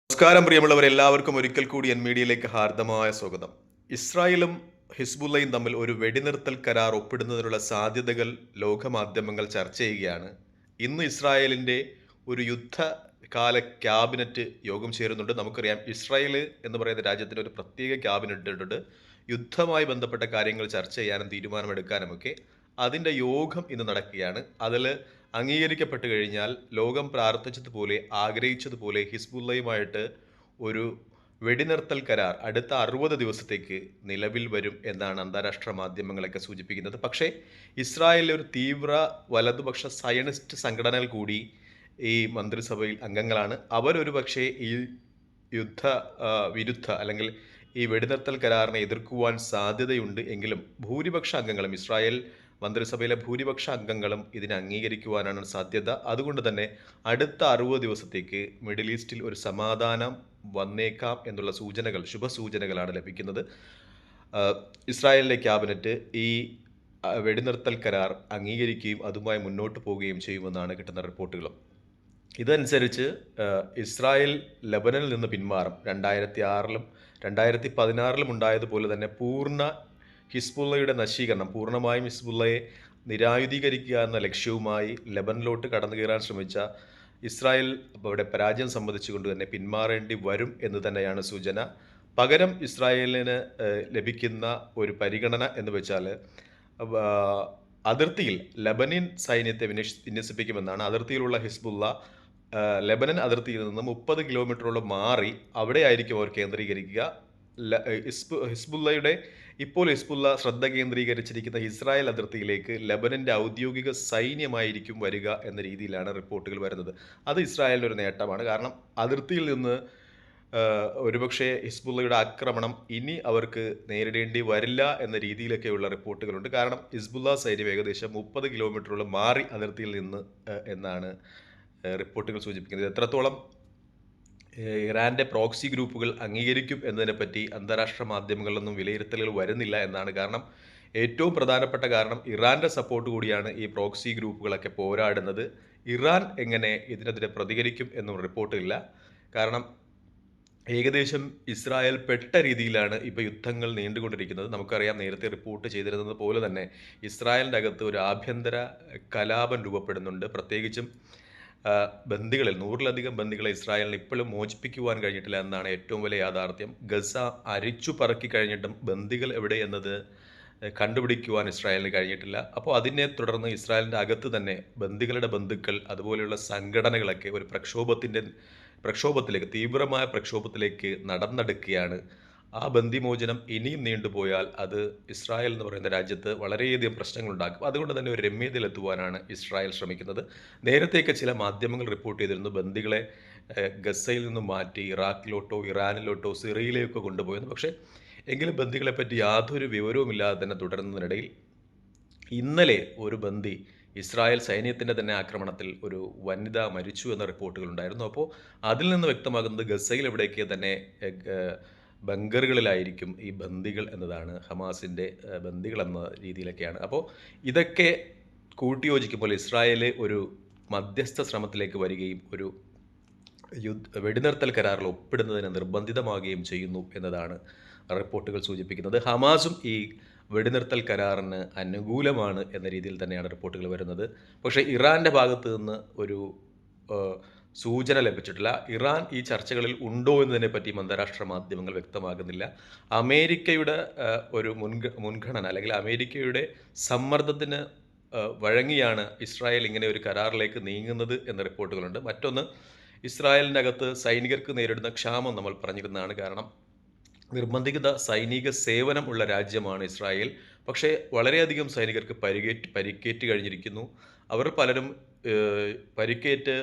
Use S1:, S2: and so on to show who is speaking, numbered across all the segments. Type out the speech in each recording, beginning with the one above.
S1: നമസ്കാരം പ്രിയമുള്ളവർ, എല്ലാവർക്കും ഒരിക്കൽ കൂടി എൻ മീഡിയയിലേക്ക് ഹാർദമായ സ്വാഗതം. ഇസ്രായേലും ഹിസ്ബുള്ളയും തമ്മിൽ ഒരു വെടിനിർത്തൽ കരാർ ഒപ്പിടുന്നതിനുള്ള സാധ്യതകൾ ലോകമാധ്യമങ്ങൾ ചർച്ച ചെയ്യുകയാണ്. ഇന്ന് ഇസ്രായേലിന്റെ ഒരു യുദ്ധകാല ക്യാബിനറ്റ് യോഗം ചേരുന്നുണ്ട്. നമുക്കറിയാം, ഇസ്രായേൽ എന്ന് പറയുന്ന രാജ്യത്തിന് ഒരു പ്രത്യേക ക്യാബിനറ്റ് ഉണ്ട്. യുദ്ധവുമായി ബന്ധപ്പെട്ട കാര്യങ്ങൾ ചർച്ച ചെയ്യാനും തീരുമാനമെടുക്കാനുമൊക്കെ അതിൻ്റെ യോഗം ഇന്ന് നടക്കുകയാണ്. അതിൽ അംഗീകരിക്കപ്പെട്ട് കഴിഞ്ഞാൽ ലോകം പ്രാർത്ഥിച്ചതുപോലെ, ആഗ്രഹിച്ചതുപോലെ ഹിസ്ബുള്ളയുമായിട്ട് ഒരു വെടിനിർത്തൽ കരാർ അടുത്ത 60 ദിവസത്തേക്ക് നിലവിൽ വരും എന്നാണ് അന്താരാഷ്ട്ര മാധ്യമങ്ങളൊക്കെ സൂചിപ്പിക്കുന്നത്. പക്ഷേ ഇസ്രായേലിലെ ഒരു തീവ്ര വലതുപക്ഷ സയനിസ്റ്റ് സംഘടനകൾ കൂടി ഈ മന്ത്രിസഭയിൽ അംഗങ്ങളാണ്. അവരൊരു പക്ഷേ ഈ യുദ്ധ വിരുദ്ധ അല്ലെങ്കിൽ ഈ വെടിനിർത്തൽ കരാറിനെ എതിർക്കുവാൻ സാധ്യതയുണ്ട്. എങ്കിലും ഭൂരിപക്ഷ അംഗങ്ങളും, ഇസ്രായേൽ മന്ത്രിസഭയിലെ ഭൂരിപക്ഷ അംഗങ്ങളും ഇതിനെ അംഗീകരിക്കുവാനാണ് സാധ്യത. അതുകൊണ്ട് തന്നെ അടുത്ത 60 ദിവസത്തേക്ക് മിഡിൽ ഈസ്റ്റിൽ ഒരു സമാധാനം വന്നേക്കാം എന്നുള്ള സൂചനകൾ, ശുഭസൂചനകളാണ് ലഭിക്കുന്നത്. ഇസ്രായേലിലെ ക്യാബിനറ്റ് ഈ വെടിനിർത്തൽ കരാർ അംഗീകരിക്കുകയും അതുമായി മുന്നോട്ട് പോവുകയും ചെയ്യുമെന്നാണ് കിട്ടുന്ന റിപ്പോർട്ടുകളും. ഇതനുസരിച്ച് ഇസ്രായേൽ ലബനനിൽ നിന്ന് പിന്മാറും. 2006-ലും 2016-ലും ഉണ്ടായതുപോലെ തന്നെ പൂർണ്ണ ഹിസ്ബുള്ളയുടെ നശീകരണം, പൂർണ്ണമായും ഹിസ്ബുള്ളയെ നിരായുധീകരിക്കുക എന്ന ലക്ഷ്യവുമായി ലബനിലോട്ട് കടന്നു കയറാൻ ശ്രമിച്ച ഇസ്രായേൽ അവിടെ പരാജയം സംബന്ധിച്ചുകൊണ്ട് തന്നെ പിന്മാറേണ്ടി വരും എന്ന് തന്നെയാണ് സൂചന. പകരം ഇസ്രായേലിന് ലഭിക്കുന്ന ഒരു പരിഗണന എന്ന് വെച്ചാൽ അതിർത്തിയിൽ ലബനൻ സൈന്യത്തെ വിന്യസിപ്പിക്കുമെന്നാണ്. അതിർത്തിയിലുള്ള ഹിസ്ബുള്ള ലെബനൻ അതിർത്തിയിൽ നിന്ന് 30 കിലോമീറ്ററോളം മാറി അവിടെയായിരിക്കും അവർ കേന്ദ്രീകരിക്കുക. ഹിസ്ബുള്ള ശ്രദ്ധ കേന്ദ്രീകരിച്ചിരിക്കുന്ന ഇസ്രായേൽ അതിർത്തിയിലേക്ക് ലബനന്റെ ഔദ്യോഗിക സൈന്യമായിരിക്കും വരിക എന്ന രീതിയിലാണ് റിപ്പോർട്ടുകൾ വരുന്നത്. അത് ഇസ്രായേലിൻ്റെ ഒരു നേട്ടമാണ്. കാരണം അതിർത്തിയിൽ നിന്ന് ഒരുപക്ഷെ ഹിസ്ബുള്ളയുടെ ആക്രമണം ഇനി അവർക്ക് നേരിടേണ്ടി വരില്ല എന്ന രീതിയിലൊക്കെയുള്ള റിപ്പോർട്ടുകളുണ്ട്. കാരണം ഹിസ്ബുള്ള സൈന്യം ഏകദേശം 30 കിലോമീറ്ററോളം മാറി അതിർത്തിയിൽ നിന്ന് എന്നാണ് റിപ്പോർട്ടുകൾ സൂചിപ്പിക്കുന്നത്. എത്രത്തോളം ഇറാന്റെ പ്രോക്സി ഗ്രൂപ്പുകൾ അംഗീകരിക്കും എന്നതിനെപ്പറ്റി അന്താരാഷ്ട്ര മാധ്യമങ്ങളിലൊന്നും വിലയിരുത്തലുകൾ വരുന്നില്ല എന്നാണ്. കാരണം ഏറ്റവും പ്രധാനപ്പെട്ട കാരണം ഇറാന്റെ സപ്പോർട്ട് കൂടിയാണ് ഈ പ്രോക്സി ഗ്രൂപ്പുകളൊക്കെ പോരാടുന്നത്. ഇറാൻ എങ്ങനെ ഇതിനെതിരെ പ്രതികരിക്കും എന്നും റിപ്പോർട്ടില്ല. കാരണം ഏകദേശം ഇസ്രായേൽ പെട്ട രീതിയിലാണ് ഇപ്പോൾ യുദ്ധങ്ങൾ നീണ്ടുകൊണ്ടിരിക്കുന്നത്. നമുക്കറിയാം, നേരത്തെ റിപ്പോർട്ട് ചെയ്തിരുന്നത് പോലെ തന്നെ ഇസ്രായേലിൻ്റെ അകത്ത് ഒരു ആഭ്യന്തര കലാപം രൂപപ്പെടുന്നുണ്ട്. പ്രത്യേകിച്ചും ബന്ദികളിൽ 100-ലധികം ബന്ദികളെ ഇസ്രായേലിന് ഇപ്പോഴും മോചിപ്പിക്കുവാൻ കഴിഞ്ഞിട്ടില്ല എന്നതാണ് ഏറ്റവും വലിയ യാഥാർത്ഥ്യം. ഗസ അരിച്ചു പറക്കി കഴിഞ്ഞിട്ടും ബന്ദികൾ എവിടെ എന്നത് കണ്ടുപിടിക്കുവാൻ ഇസ്രായേലിന് കഴിഞ്ഞിട്ടില്ല. അപ്പോൾ അതിനെ തുടർന്ന് ഇസ്രായേലിൻ്റെ അകത്ത് തന്നെ ബന്ദികളുടെ ബന്ധുക്കൾ, അതുപോലെയുള്ള സംഘടനകളൊക്കെ ഒരു പ്രക്ഷോഭത്തിലേക്ക്, തീവ്രമായ പ്രക്ഷോഭത്തിലേക്ക് നടന്നെടുക്കുകയാണ്. ആ ബന്ദിമോചനം ഇനിയും നീണ്ടുപോയാൽ അത് ഇസ്രായേൽ എന്ന് പറയുന്ന രാജ്യത്ത് വളരെയധികം പ്രശ്നങ്ങളുണ്ടാക്കും. അതുകൊണ്ട് തന്നെ ഒരു രമ്യതയിലെത്തുവാനാണ് ഇസ്രായേൽ ശ്രമിക്കുന്നത്. നേരത്തെയൊക്കെ ചില മാധ്യമങ്ങൾ റിപ്പോർട്ട് ചെയ്തിരുന്നു ബന്ദികളെ ഗസയിൽ നിന്നും മാറ്റി ഇറാഖിലോട്ടോ ഇറാനിലോട്ടോ സിറിയയിലേക്കോ കൊണ്ടുപോയെന്ന്. പക്ഷേ എങ്കിലും ബന്ദികളെപ്പറ്റി യാതൊരു വിവരവുമില്ലാതെ തന്നെ തുടരുന്നതിനിടയിൽ ഇന്നലെ ഒരു ബന്ദി ഇസ്രായേൽ സൈന്യത്തിൻ്റെ തന്നെ ആക്രമണത്തിൽ ഒരു വനിത മരിച്ചു എന്ന റിപ്പോർട്ടുകളുണ്ടായിരുന്നു. അപ്പോൾ അതിൽ നിന്ന് വ്യക്തമാകുന്നത് ഗസയിൽ എവിടെയൊക്കെ തന്നെ ബങ്കറുകളിലായിരിക്കും ഈ ബന്ദികൾ എന്നതാണ്. ഹമാസിൻ്റെ ബന്ദികൾ എന്ന രീതിയിലൊക്കെയാണ്. അപ്പോൾ ഇതൊക്കെ കൂട്ടിയോജിക്കുമ്പോൾ ഇസ്രായേൽ ഒരു മധ്യസ്ഥ ശ്രമത്തിലേക്ക് വരികയും ഒരു വെടിനിർത്തൽ കരാറിൽ ഒപ്പിടുന്നതിന് നിർബന്ധിതമാകുകയും ചെയ്യുന്നു എന്നതാണ് റിപ്പോർട്ടുകൾ സൂചിപ്പിക്കുന്നത്. ഹമാസും ഈ വെടിനിർത്തൽ കരാറിന് അനുകൂലമാണ് എന്ന രീതിയിൽ തന്നെയാണ് റിപ്പോർട്ടുകൾ വരുന്നത്. പക്ഷേ ഇറാൻ്റെ ഭാഗത്ത് നിന്ന് ഒരു സൂചന ലഭിച്ചിട്ടില്ല. ഇറാൻ ഈ ചർച്ചകളിൽ ഉണ്ടോ എന്നതിനെ പറ്റിയും അന്താരാഷ്ട്ര മാധ്യമങ്ങൾ വ്യക്തമാകുന്നില്ല. അമേരിക്കയുടെ ഒരു മുൻഗണന അല്ലെങ്കിൽ അമേരിക്കയുടെ സമ്മർദ്ദത്തിന് വഴങ്ങിയാണ് ഇസ്രായേൽ ഇങ്ങനെ ഒരു കരാറിലേക്ക് നീങ്ങുന്നത് എന്ന റിപ്പോർട്ടുകളുണ്ട്. മറ്റൊന്ന്, ഇസ്രായേലിൻ്റെ അകത്ത് സൈനികർക്ക് നേരിടുന്ന ക്ഷാമം നമ്മൾ പറഞ്ഞിരുന്നതാണ്. കാരണം നിർബന്ധിത സൈനിക സേവനം ഉള്ള രാജ്യമാണ് ഇസ്രായേൽ. പക്ഷേ വളരെയധികം സൈനികർക്ക് പരിക്കേറ്റ് കഴിഞ്ഞിരിക്കുന്നു. അവർ പലരും പരിക്കേറ്റ്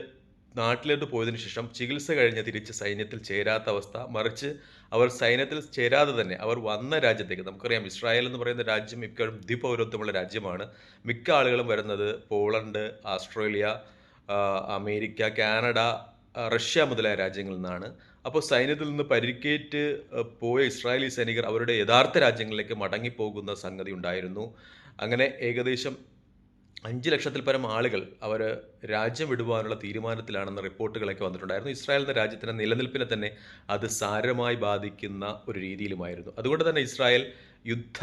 S1: നാട്ടിലോട്ട് പോയതിനു ശേഷം ചികിത്സ കഴിഞ്ഞ് തിരിച്ച് സൈന്യത്തിൽ ചേരാത്ത അവസ്ഥ. മറിച്ച് അവർ സൈന്യത്തിൽ ചേരാതെ തന്നെ അവർ വന്ന രാജ്യത്തേക്ക്, നമുക്കറിയാം ഇസ്രായേൽ എന്ന് പറയുന്ന രാജ്യം മിക്കവാറും ദ്വിപൗരത്വമുള്ള രാജ്യമാണ്. മിക്ക ആളുകളും വരുന്നത് Poland, Australia, America, Canada, Russia മുതലായ രാജ്യങ്ങളിൽ നിന്നാണ്. അപ്പോൾ സൈന്യത്തിൽ നിന്ന് പരിക്കേറ്റ് പോയ ഇസ്രായേലി സൈനികർ അവരുടെ യഥാർത്ഥ രാജ്യങ്ങളിലേക്ക് മടങ്ങിപ്പോകുന്ന സംഗതി ഉണ്ടായിരുന്നു. അങ്ങനെ ഏകദേശം 5 ലക്ഷത്തിൽ പരം ആളുകൾ അവർ രാജ്യം വിടുവാനുള്ള തീരുമാനത്തിലാണെന്ന റിപ്പോർട്ടുകളൊക്കെ വന്നിട്ടുണ്ടായിരുന്നു. ഇസ്രായേൽ എന്ന രാജ്യത്തിൻ്റെ നിലനിൽപ്പിനെ തന്നെ അത് സാരമായി ബാധിക്കുന്ന ഒരു രീതിയിലുമായിരുന്നു. അതുകൊണ്ട് തന്നെ ഇസ്രായേൽ യുദ്ധ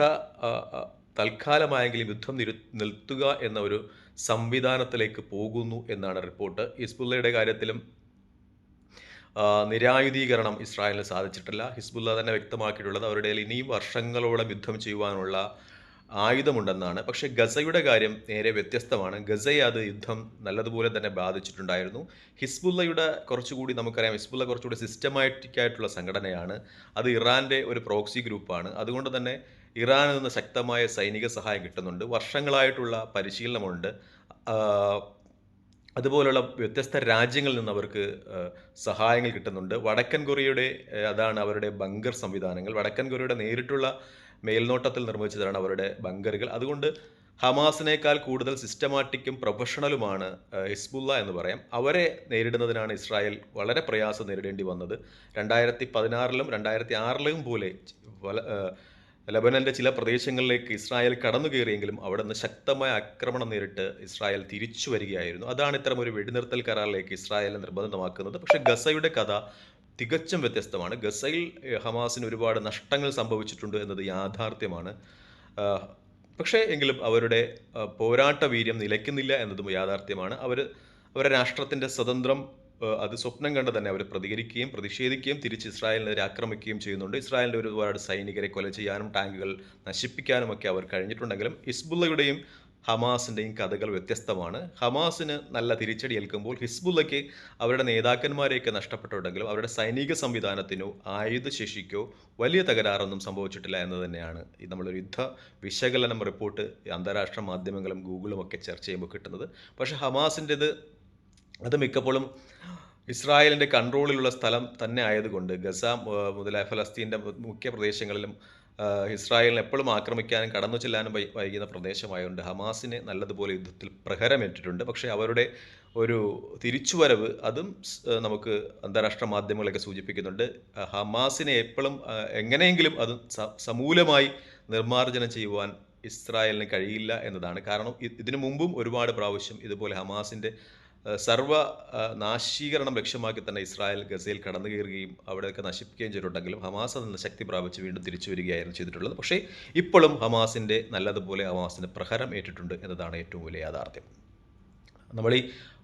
S1: അ അ തൽക്കാലമായെങ്കിലും യുദ്ധം നിർത്തുക എന്ന ഒരു സംവിധാനത്തിലേക്ക് പോകുന്നു എന്നാണ് റിപ്പോർട്ട്. ഹിസ്ബുള്ളയുടെ കാര്യത്തിലും നിരായുധീകരണം ഇസ്രായേലിന് സാധിച്ചിട്ടില്ല. ഹിസ്ബുള്ള തന്നെ വ്യക്തമാക്കിയിട്ടുള്ളത് അവരുടെ കയ്യിൽ ഇനിയും വർഷങ്ങളോളം യുദ്ധം ചെയ്യുവാനുള്ള ആയുധമുണ്ടെന്നാണ്. പക്ഷേ ഗസയുടെ കാര്യം നേരെ വ്യത്യസ്തമാണ്. ഗസയെ അത് യുദ്ധം നല്ലതുപോലെ തന്നെ ബാധിച്ചിട്ടുണ്ടായിരുന്നു. ഹിസ്ബുള്ളയുടെ കുറച്ചുകൂടി നമുക്കറിയാം, ഹിസ്ബുള്ള കുറച്ചുകൂടി സിസ്റ്റമാറ്റിക് ആയിട്ടുള്ള സംഘടനയാണ്. അത് ഇറാൻ്റെ ഒരു പ്രോക്സി ഗ്രൂപ്പാണ്. അതുകൊണ്ട് തന്നെ ഇറാനിൽ നിന്ന് ശക്തമായ സൈനിക സഹായം കിട്ടുന്നുണ്ട്. വർഷങ്ങളായിട്ടുള്ള പരിശീലനമുണ്ട്. അതുപോലുള്ള വ്യത്യസ്ത രാജ്യങ്ങളിൽ നിന്ന് അവർക്ക് സഹായങ്ങൾ കിട്ടുന്നുണ്ട്. വടക്കൻ കൊറിയയുടെ അതാണ് അവരുടെ ബങ്കർ സംവിധാനങ്ങൾ. വടക്കൻ കൊറിയയുടെ നേരിട്ടുള്ള മേൽനോട്ടത്തിൽ നിർമ്മിച്ചതാണ് അവരുടെ ബങ്കറുകൾ. അതുകൊണ്ട് ഹമാസിനേക്കാൾ കൂടുതൽ സിസ്റ്റമാറ്റിക്കും പ്രൊഫഷണലുമാണ് ഹിസ്ബുള്ള എന്ന് പറയാം. അവരെ നേരിടുന്നതിനാണ് ഇസ്രായേൽ വളരെ പ്രയാസം നേരിടേണ്ടി വന്നത്. 2016-ലും 2006-ലും പോലെ ലബനൻ്റെ ചില പ്രദേശങ്ങളിലേക്ക് ഇസ്രായേൽ കടന്നു കയറിയെങ്കിലും അവിടെ നിന്ന് ശക്തമായ ആക്രമണം നേരിട്ട് ഇസ്രായേൽ തിരിച്ചു വരികയായിരുന്നു. അതാണ് ഇത്തരമൊരു വെടിനിർത്തൽ കരാറിലേക്ക് ഇസ്രായേലിനെ നിർബന്ധമാക്കുന്നത്. പക്ഷേ ഗസയുടെ കഥ തികച്ചും വ്യത്യസ്തമാണ്. ഗസയിൽ ഹമാസിന് ഒരുപാട് നഷ്ടങ്ങൾ സംഭവിച്ചിട്ടുണ്ട് എന്നത് യാഥാർത്ഥ്യമാണ്. പക്ഷേ എങ്കിലും അവരുടെ പോരാട്ട വീര്യം നിലയ്ക്കുന്നില്ല എന്നതും യാഥാർത്ഥ്യമാണ്. അവരുടെ രാഷ്ട്രത്തിൻ്റെ സ്വതന്ത്രം അത് സ്വപ്നം കണ്ട് തന്നെ അവർ പ്രതികരിക്കുകയും പ്രതിഷേധിക്കുകയും തിരിച്ച് ഇസ്രായേലിനെതിരെ ആക്രമിക്കുകയും ചെയ്യുന്നുണ്ട്. ഇസ്രായേലിൻ്റെ ഒരുപാട് സൈനികരെ കൊല ചെയ്യാനും ടാങ്കുകൾ നശിപ്പിക്കാനുമൊക്കെ അവർ കഴിഞ്ഞിട്ടുണ്ടെങ്കിലും ഹിസ്ബുള്ളയുടെയും ഹമാസിൻ്റെയും കഥകൾ വ്യത്യസ്തമാണ്. ഹമാസിന് നല്ല തിരിച്ചടി ഏൽക്കുമ്പോൾ ഹിസ്ബുള്ളയ്ക്ക് അവരുടെ നേതാക്കന്മാരെയൊക്കെ നഷ്ടപ്പെട്ടിട്ടുണ്ടെങ്കിലും അവരുടെ സൈനിക സംവിധാനത്തിനോ ആയുധശേഷിക്കോ വലിയ തകരാറൊന്നും സംഭവിച്ചിട്ടില്ല എന്ന് തന്നെയാണ് നമ്മളൊരു യുദ്ധ വിശകലനം റിപ്പോർട്ട് അന്താരാഷ്ട്ര മാധ്യമങ്ങളും ഗൂഗിളും ഒക്കെ ചർച്ച ചെയ്യുമ്പോൾ കിട്ടുന്നത്. പക്ഷേ ഹമാസിൻ്റെത് അത് മിക്കപ്പോഴും ഇസ്രായേലിൻ്റെ കൺട്രോളിലുള്ള സ്ഥലം തന്നെ ആയതുകൊണ്ട് ഗസ മുതലായ ഫലസ്തീൻ്റെ മുഖ്യ പ്രദേശങ്ങളിലും ഇസ്രായേലിനെ എപ്പോഴും ആക്രമിക്കാനും കടന്നു ചെല്ലാനും വൈകുന്ന പ്രദേശമായതുകൊണ്ട് ഹമാസിനെ നല്ലതുപോലെ യുദ്ധത്തിൽ പ്രഹരമേറ്റിട്ടുണ്ട്. പക്ഷേ അവരുടെ ഒരു തിരിച്ചുവരവ് അതും നമുക്ക് അന്താരാഷ്ട്ര മാധ്യമങ്ങളൊക്കെ സൂചിപ്പിക്കുന്നുണ്ട്. ഹമാസിനെ എപ്പോഴും എങ്ങനെയെങ്കിലും അത് സമൂലമായി നിർമ്മാർജ്ജനം ചെയ്യുവാൻ ഇസ്രായേലിന് കഴിയില്ല എന്നതാണ്. കാരണം ഇതിനു മുമ്പും ഒരുപാട് പ്രാവശ്യം ഇതുപോലെ ഹമാസിൻ്റെ സർവ്വ നാശീകരണം ലക്ഷ്യമാക്കി തന്നെ ഇസ്രായേൽ ഗസയിൽ കടന്നു കയറുകയും അവിടെയൊക്കെ നശിപ്പിക്കുകയും ചെയ്തിട്ടുണ്ടെങ്കിലും ഹമാസ് അതിൽ നിന്ന് ശക്തി പ്രാപിച്ച് വീണ്ടും തിരിച്ചു വരികയായിരുന്നു ചെയ്തിട്ടുള്ളത്. പക്ഷേ ഇപ്പോഴും ഹമാസിൻ്റെ നല്ലതുപോലെ ഹമാസിന് പ്രഹരം ഏറ്റിട്ടുണ്ട് എന്നതാണ് ഏറ്റവും വലിയ യാഥാർത്ഥ്യം. നമ്മൾ ഈ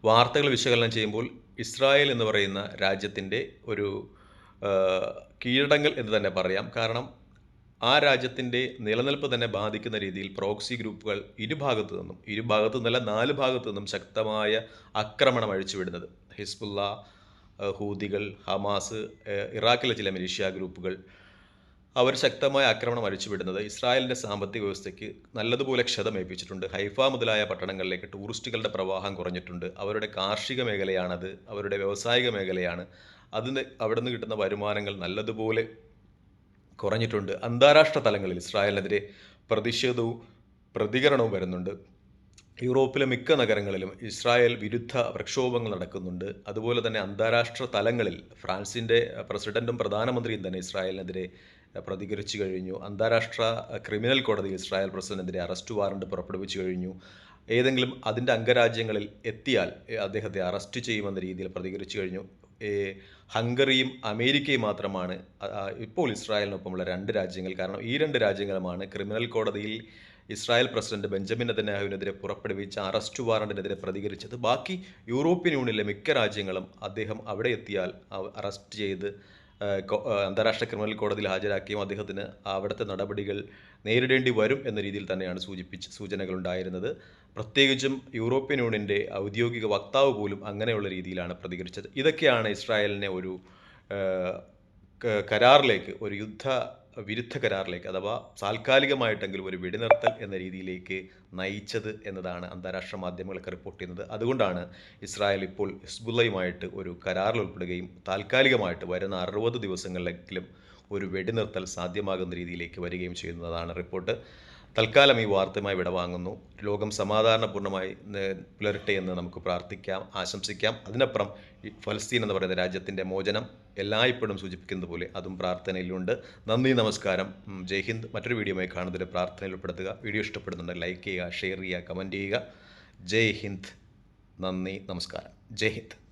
S1: വാർത്തകൾ വിശകലനം ചെയ്യുമ്പോൾ ഇസ്രായേൽ എന്ന് പറയുന്ന രാജ്യത്തിൻ്റെ ഒരു കീഴടങ്ങൽ എന്ന് തന്നെ പറയാം. കാരണം ആ രാജ്യത്തിൻ്റെ നിലനിൽപ്പ് തന്നെ ബാധിക്കുന്ന രീതിയിൽ പ്രോക്സി ഗ്രൂപ്പുകൾ ഇരുഭാഗത്തു നിന്നല്ല 4 ഭാഗത്തു നിന്നും ശക്തമായ ആക്രമണം അഴിച്ചുവിടുന്നത്. ഹിസ്ബുള്ള, ഹൂതികൾ, ഹമാസ്, ഇറാഖിലെ ചില മിലിഷ്യ ഗ്രൂപ്പുകൾ അവർ ശക്തമായ ആക്രമണം അഴിച്ചുവിടുന്നത് ഇസ്രായേലിൻ്റെ സാമ്പത്തിക വ്യവസ്ഥയ്ക്ക് നല്ലതുപോലെ ക്ഷതമേൽപ്പിച്ചിട്ടുണ്ട്. ഹൈഫ മുതലായ പട്ടണങ്ങളിലേക്ക് ടൂറിസ്റ്റുകളുടെ പ്രവാഹം കുറഞ്ഞിട്ടുണ്ട്. അവരുടെ കാർഷിക മേഖലയാണത്, അവരുടെ വ്യാവസായിക മേഖലയാണ്. അവിടെ നിന്ന് കിട്ടുന്ന വരുമാനങ്ങൾ നല്ലതുപോലെ കുറഞ്ഞിട്ടുണ്ട്. അന്താരാഷ്ട്ര തലങ്ങളിൽ ഇസ്രായേലിനെതിരെ പ്രതിഷേധവും പ്രതികരണവും വരുന്നുണ്ട്. യൂറോപ്പിലെ മിക്ക നഗരങ്ങളിലും ഇസ്രായേൽ വിരുദ്ധ പ്രക്ഷോഭങ്ങൾ നടക്കുന്നുണ്ട്. അതുപോലെ തന്നെ അന്താരാഷ്ട്ര തലങ്ങളിൽ ഫ്രാൻസിൻ്റെ പ്രസിഡൻറ്റും പ്രധാനമന്ത്രിയും തന്നെ ഇസ്രായേലിനെതിരെ പ്രതികരിച്ചു കഴിഞ്ഞു. അന്താരാഷ്ട്ര ക്രിമിനൽ കോടതി ഇസ്രായേൽ പ്രസിഡന്റിനെതിരെ അറസ്റ്റ് വാറണ്ട് പുറപ്പെടുവിച്ചു കഴിഞ്ഞു. ഏതെങ്കിലും അതിൻ്റെ അംഗരാജ്യങ്ങളിൽ എത്തിയാൽ അദ്ദേഹത്തെ അറസ്റ്റ് ചെയ്യുമെന്ന രീതിയിൽ പ്രതികരിച്ചു കഴിഞ്ഞു. ഹംഗറിയും അമേരിക്കയും മാത്രമാണ് ഇപ്പോൾ ഇസ്രായേലിനൊപ്പമുള്ള 2 രാജ്യങ്ങൾ. കാരണം ഈ 2 രാജ്യങ്ങളുമാണ് ക്രിമിനൽ കോടതിയിൽ ഇസ്രായേൽ പ്രസിഡന്റ് ബെഞ്ചമിൻ നെതന്യാഹുവിനെതിരെ പുറപ്പെടുവിച്ച അറസ്റ്റ് വാറണ്ടിനെതിരെ പ്രതികരിച്ചത്. ബാക്കി യൂറോപ്യൻ യൂണിയനിലെ മിക്ക രാജ്യങ്ങളും അദ്ദേഹം അവിടെ എത്തിയാൽ അറസ്റ്റ് ചെയ്ത് അന്താരാഷ്ട്ര ക്രിമിനൽ കോടതിയിൽ ഹാജരാക്കിയും അദ്ദേഹത്തിന് അവിടുത്തെ നടപടികൾ നേരിടേണ്ടി വരും എന്ന രീതിയിൽ തന്നെയാണ് സൂചനകളുണ്ടായിരുന്നത്. പ്രത്യേകിച്ചും യൂറോപ്യൻ യൂണിയൻ്റെ ഔദ്യോഗിക വക്താവ് പോലും അങ്ങനെയുള്ള രീതിയിലാണ് പ്രതികരിച്ചത്. ഇതൊക്കെയാണ് ഇസ്രായേലിനെ ഒരു കരാറിലേക്ക്, ഒരു വിരുദ്ധ കരാറിലേക്ക്, അഥവാ താൽക്കാലികമായിട്ടെങ്കിലും ഒരു വെടിനിർത്തൽ എന്ന രീതിയിലേക്ക് നയിച്ചത് എന്നതാണ് അന്താരാഷ്ട്ര മാധ്യമങ്ങളൊക്കെ റിപ്പോർട്ട് ചെയ്യുന്നത്. അതുകൊണ്ടാണ് ഇസ്രായേൽ ഇപ്പോൾ ഹിസ്ബുള്ളയുമായിട്ട് ഒരു കരാറിൽ ഉൾപ്പെടുകയും താൽക്കാലികമായിട്ട് വരുന്ന 60 ദിവസങ്ങളിലെങ്കിലും ഒരു വെടിനിർത്തൽ സാധ്യമാകുന്ന രീതിയിലേക്ക് വരികയും ചെയ്യുന്നതാണ് റിപ്പോർട്ട്. തൽക്കാലം ഈ വാർത്തയുമായി വിടവാങ്ങുന്നു. ലോകം സമാധാനപൂർണ്ണമായി പുലരട്ടെ എന്ന് നമുക്ക് പ്രാർത്ഥിക്കാം, ആശംസിക്കാം. അതിനപ്പുറം ഈ ഫലസ്തീൻ എന്ന് പറയുന്ന രാജ്യത്തിൻ്റെ മോചനം എല്ലായ്പ്പോഴും സൂചിപ്പിക്കുന്നത് പോലെ അതും പ്രാർത്ഥനയിലുണ്ട്. നന്ദി, നമസ്കാരം, ജയ് ഹിന്ദ്. മറ്റൊരു വീഡിയോയുമായി കാണുന്നതിൽ പ്രാർത്ഥനയിൽ ഉൾപ്പെടുത്തുക. വീഡിയോ ഇഷ്ടപ്പെടുന്നുണ്ടെങ്കിൽ ലൈക്ക് ചെയ്യുക, ഷെയർ ചെയ്യുക, കമൻറ്റ് ചെയ്യുക. ജയ് ഹിന്ദ്. നന്ദി, നമസ്കാരം. ജയ് ഹിന്ദ്.